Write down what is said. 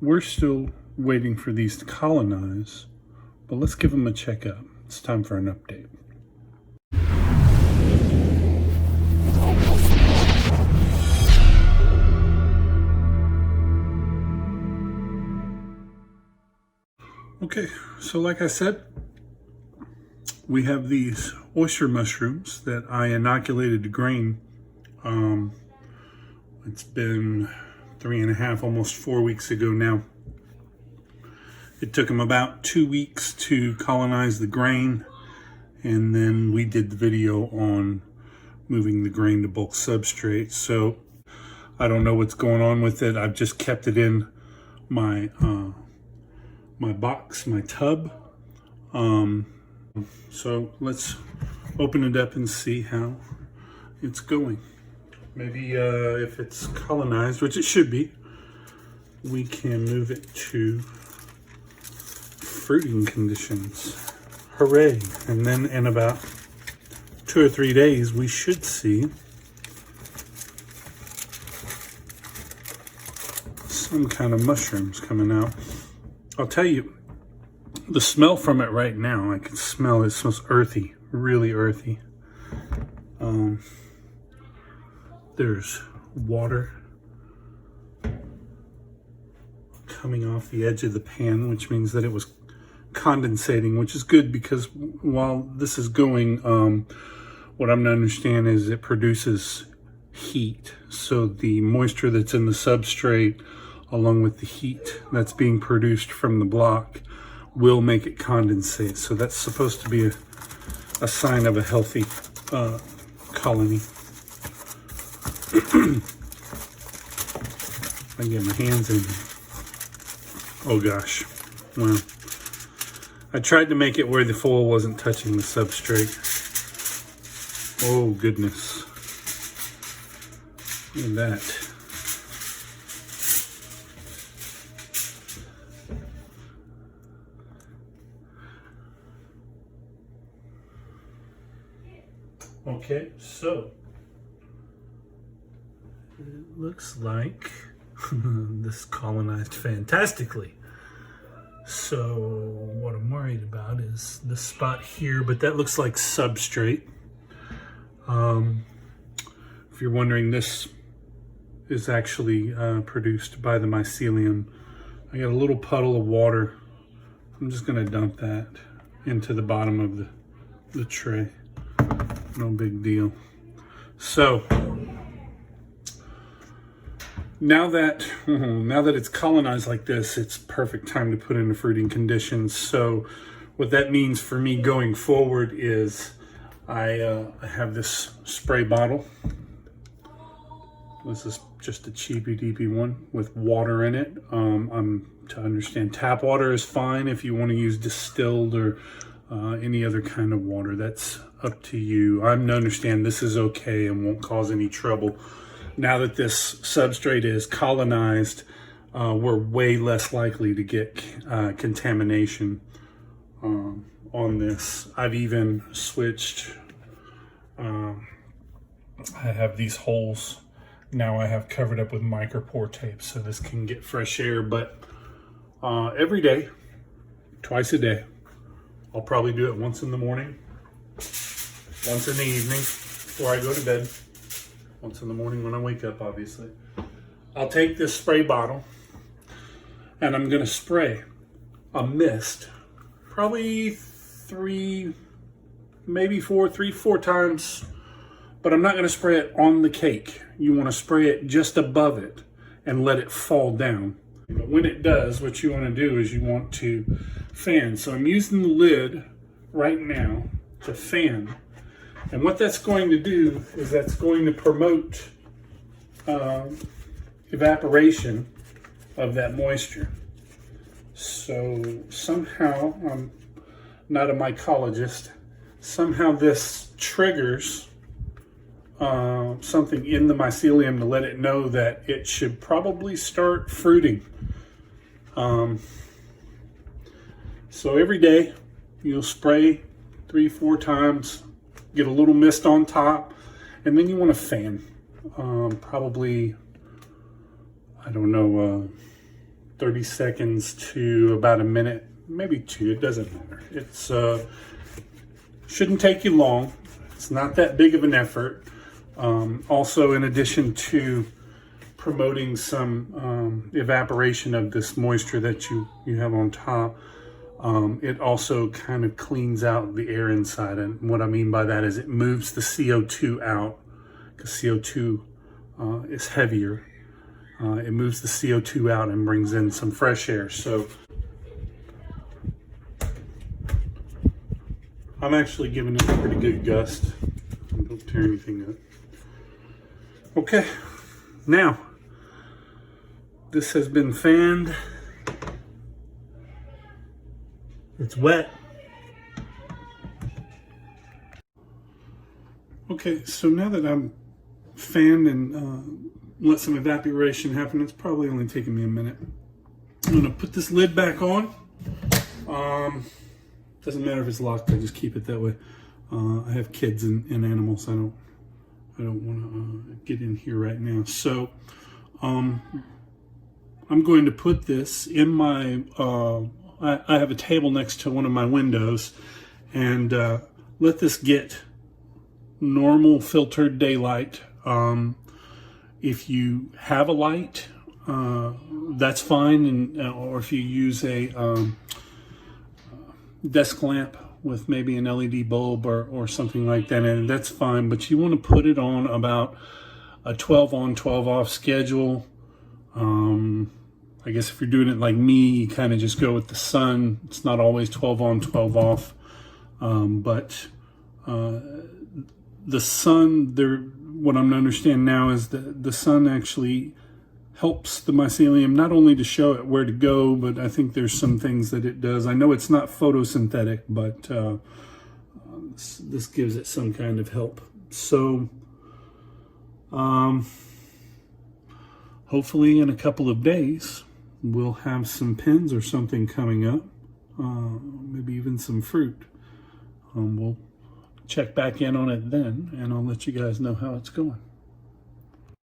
we're still waiting for these to colonize, but let's give them a checkup. It's time for an update. Okay, so like I said, we have these oyster mushrooms that I inoculated to grain. It's been 3.5, almost 4 weeks ago now. It took them about 2 weeks to colonize the grain, and then we did the video on moving the grain to bulk substrate. So I don't know what's going on with it. I've just kept it in my my box, my tub. So let's open it up and see how it's going. Maybe if it's colonized, which it should be, we can move it to fruiting conditions. Hooray! And then in about 2 or 3 days, we should see some kind of mushrooms coming out. I'll tell you, the smell from it right now, I can smell it. It smells earthy, really earthy. There's water coming off the edge of the pan, which means that it was condensating, which is good because while this is going, what I'm to understand is it produces heat. So the moisture that's in the substrate, along with the heat that's being produced from the block, will make it condensate. So that's supposed to be a sign of a healthy colony. I get my hands in. Oh gosh. Well, I tried to make it where the foil wasn't touching the substrate. Oh goodness. Look at that. Okay, so it looks like this colonized fantastically. So what I'm worried about is this spot here, but that looks like substrate. If you're wondering, this is actually produced by the mycelium. I got a little puddle of water. I'm just gonna dump that into the bottom of the tray. No big deal. So now that it's colonized like this, it's perfect time to put into fruiting conditions. So what that means for me going forward is I have this spray bottle. This is just a cheapy deepy one with water in it. To understand, tap water is fine. If you want to use distilled or any other kind of water, that's up to you. I'm to understand this is okay and won't cause any trouble. Now that this substrate is colonized, we're way less likely to get contamination on this. I've even switched. I have these holes now I have covered up with micropore tape so this can get fresh air, but every day, twice a day. I'll probably do it once in the morning, once in the evening before I go to bed, once in the morning when I wake up, obviously. I'll take this spray bottle and I'm gonna spray a mist, probably three, four times, but I'm not gonna spray it on the cake. You wanna spray it just above it and let it fall down. But when it does, what you want to do is you want to fan. So I'm using the lid right now to fan. And what that's going to do is that's going to promote evaporation of that moisture. So somehow, I'm not a mycologist, somehow this triggers something in the mycelium to let it know that it should probably start fruiting. So every day you'll spray 3-4 times, get a little mist on top, and then you want to fan. Probably, I don't know, 30 seconds to about a minute, maybe 2, it doesn't matter. It's shouldn't take you long. It's not that big of an effort. Also, in addition to promoting some evaporation of this moisture that you have on top, it also kind of cleans out the air inside. And what I mean by that is it moves the CO2 out, because CO2 is heavier. It moves the CO2 out and brings in some fresh air. So I'm actually giving it a pretty good gust. Don't tear anything up. Okay, now this has been fanned. It's wet. Okay, so now that I'm fanned and let some evaporation happen, it's probably only taking me a minute. I'm gonna put this lid back on. Doesn't matter if it's locked, I just keep it that way. I have kids and animals. I don't want to get in here right now. So I'm going to put this in my, I have a table next to one of my windows, and let this get normal filtered daylight. If you have a light, that's fine, and or if you use a desk lamp with maybe an LED bulb or something like that, and that's fine. But you want to put it on about a 12 on, 12 off schedule. I guess if you're doing it like me, you kind of just go with the sun. It's not always 12 on, 12 off. But the sun, what I'm to understand now is that the sun actually helps the mycelium not only to show it where to go, but I think there's some things that it does. I know it's not photosynthetic, but this gives it some kind of help. So hopefully in a couple of days, we'll have some pins or something coming up, maybe even some fruit. We'll check back in on it then, and I'll let you guys know how it's going.